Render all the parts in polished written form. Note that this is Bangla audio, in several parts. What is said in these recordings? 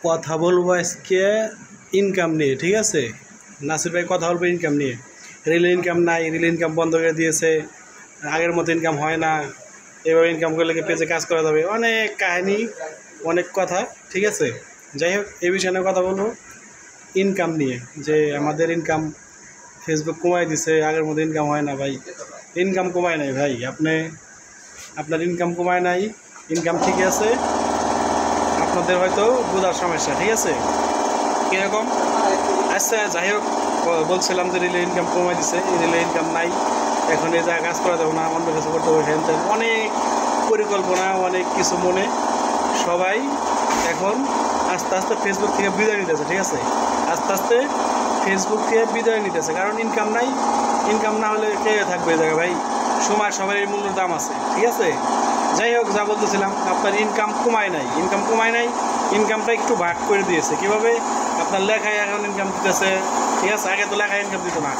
কথা বলবো আজকে ইনকাম নিয়ে, ঠিক আছে। নাসির ভাই কথা বলবো ইনকাম নিয়ে। রিল ইনকাম নাই, রিল ইনকাম বন্ধ করে দিয়েছে, আগের মতো ইনকাম হয় না, এভাবে ইনকাম করলে কি পেজে কাজ করা যাবে, অনেক কাহিনী, অনেক কথা, ঠিক আছে। যাই হোক, এই বিষয়ে নিয়ে কথা বলবো ইনকাম নিয়ে, যে আমাদের ইনকাম ফেসবুক কমাই দিছে, আগের মতো ইনকাম হয় না ভাই। ইনকাম কমায় নাই ভাই, আপনার ইনকাম কমায় নাই, ইনকাম ঠিকই আছে, আপনাদের হয়তো বোঝার সমস্যা, ঠিক আছে। কীরকম? আচ্ছা, যাই হোক, বলছিলাম যে রিলে ইনকাম কমাই দিছে, রিলে ইনকাম নাই, এখন এই জায়গায় কাজ করা যাবে না, অন্য কিছু করতে হবে, অনেক পরিকল্পনা, অনেক কিছু মনে, সবাই এখন আস্তে আস্তে ফেসবুক থেকে বিদায় নিতেছে, ঠিক আছে। আস্তে আস্তে ফেসবুক থেকে বিদায় নিতেছে, কারণ ইনকাম নাই। ইনকাম না হলে কে থাকবে এই জায়গায় ভাই? সময় সবার মূল্যের দাম আছে, ঠিক আছে। যাই হোক, যা বলতেছিলাম, আপনার ইনকাম কমায় নাই, ইনকামটা একটু ভাগ করে দিয়েছে। কীভাবে? আপনার লেখায় এখন ইনকাম দিতেছে, ঠিক আছে। আগে তো লেখায় ইনকাম দিত না,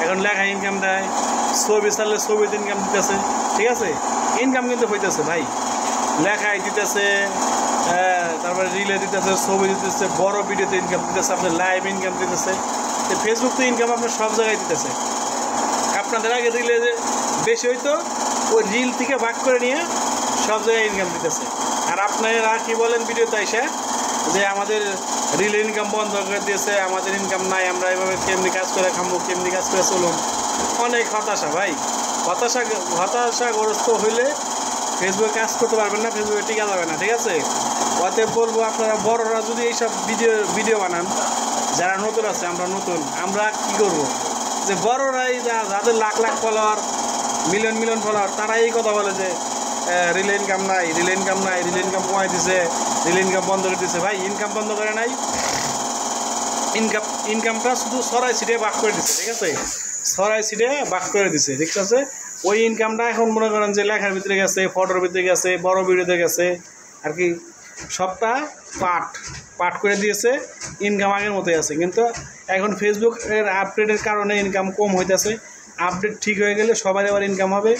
এখন লেখায় ইনকাম দেয়, ছবি ছাড়লে ছবিতে ইনকাম দিতেছে, ঠিক আছে। ইনকাম কিন্তু হইতেছে ভাই, লেখায় দিতেছে, তারপরে রিলে দিতেছে, ছবি দিতেছে, বড় ভিডিওতে ইনকাম দিতেছে, আপনার লাইভ ইনকাম দিতেছে। তো ফেসবুক তো ইনকাম আপনার সব জায়গায় দিতেছে। আপনাদের আগে রিলে বেশি হইতো, ওই রিল থেকে ভাগ করে নিয়ে সব জায়গায় ইনকাম দিতেছে। আর আপনারা কি বলেন ভিডিওতে এসে যে আমাদের রিল ইনকাম বন্ধ করে দিয়েছে, আমাদের ইনকাম নাই, আমরা এভাবে কেমনি কাজ করে খামবো, কেমনি কাজ করে চলুন। অনেক হতাশা ভাই, হতাশাগ্রস্ত হইলে ফেসবুকে কাজ করতে পারবেন না, ফেসবুকে টিকা যাবে না, ঠিক আছে। অতএব বলবো, আপনারা বড়রা যদি এইসব ভিডিও বানান, যারা নতুন আছে, আমরা কি করব? যে বড়রাই যাদের lakh lakh follower, million follower, তারা এই কথা বলে যে রিল ইনকাম নাই, রিল ইনকাম কমাই দিছে, রিল ইনকাম বন্ধ করে দিছে। ভাই, ইনকাম বন্ধ করে নাই, ইনকামটা শুধু ছড়াই ছিটে ভাগ করে দিছে, ঠিক আছে। ছড়াই ছিটে ভাগ করে দিছে, ঠিক আছে। ওই ইনকামটা এখন মনে করেন যে লেখার ভিতরে গেছে, ফটোর ভিতরে গেছে, বড় ভিডিওতে গেছে, আর কি সবটা পার্ট করে দিয়েছে। ইনকাম আগের মতোই আছে, কিন্তু এখন ফেসবুকের আপডেটের কারণে ইনকাম কম হইতেছে। আপডেট ঠিক হয়ে গেলে সবাই আবার ইনকাম হবে।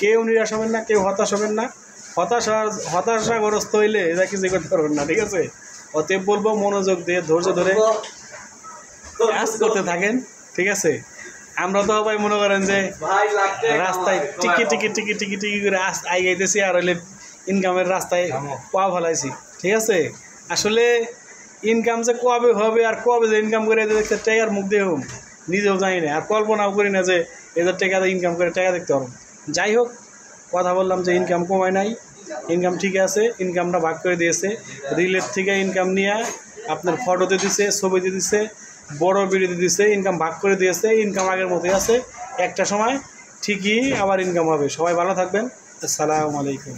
কেউ নিরাশ হবেন না, কেউ হতাশ হবেন না। হতাশাগ্রস্ত হইলে এটা কিছু করতে পারবেন না, ঠিক আছে। অতএব বলবো, মনোযোগ দিয়ে ধৈর্য ধরে কাজ করতে থাকেন, ঠিক আছে। আমরা তো ভাই মনে করেন যে রাস্তায় টিকি করে আইগাইতেছি, আর হইলে ইনকামের রাস্তায় পা ফেলাইছি, ঠিক আছে। আসলে ইনকাম যে কবে হবে আর কবে যে ইনকাম করে দেখতে টাকার মুখ দিয়ে হোম নিজেও জানি না, আর কল্পনাও করি না যে এদের টাকা ইনকাম করে টাকা দেখতে পারবো। যাই হোক, কথা বললাম যে ইনকাম কমায় নাই, ইনকাম ঠিক আছে, ইনকামটা ভাগ করে দিয়েছে। রিলের থেকে ইনকাম নিয়ে আপনার ফটোতে দিছে, ছবিতে দিছে, বড় ভিডিওতে দিছে, ইনকাম ভাগ করে দিয়েছে। ইনকাম আগের মতোই আছে, একটা সময় ঠিকই আবার ইনকাম হবে। সবাই ভালো থাকবেন, আসসালামু আলাইকুম।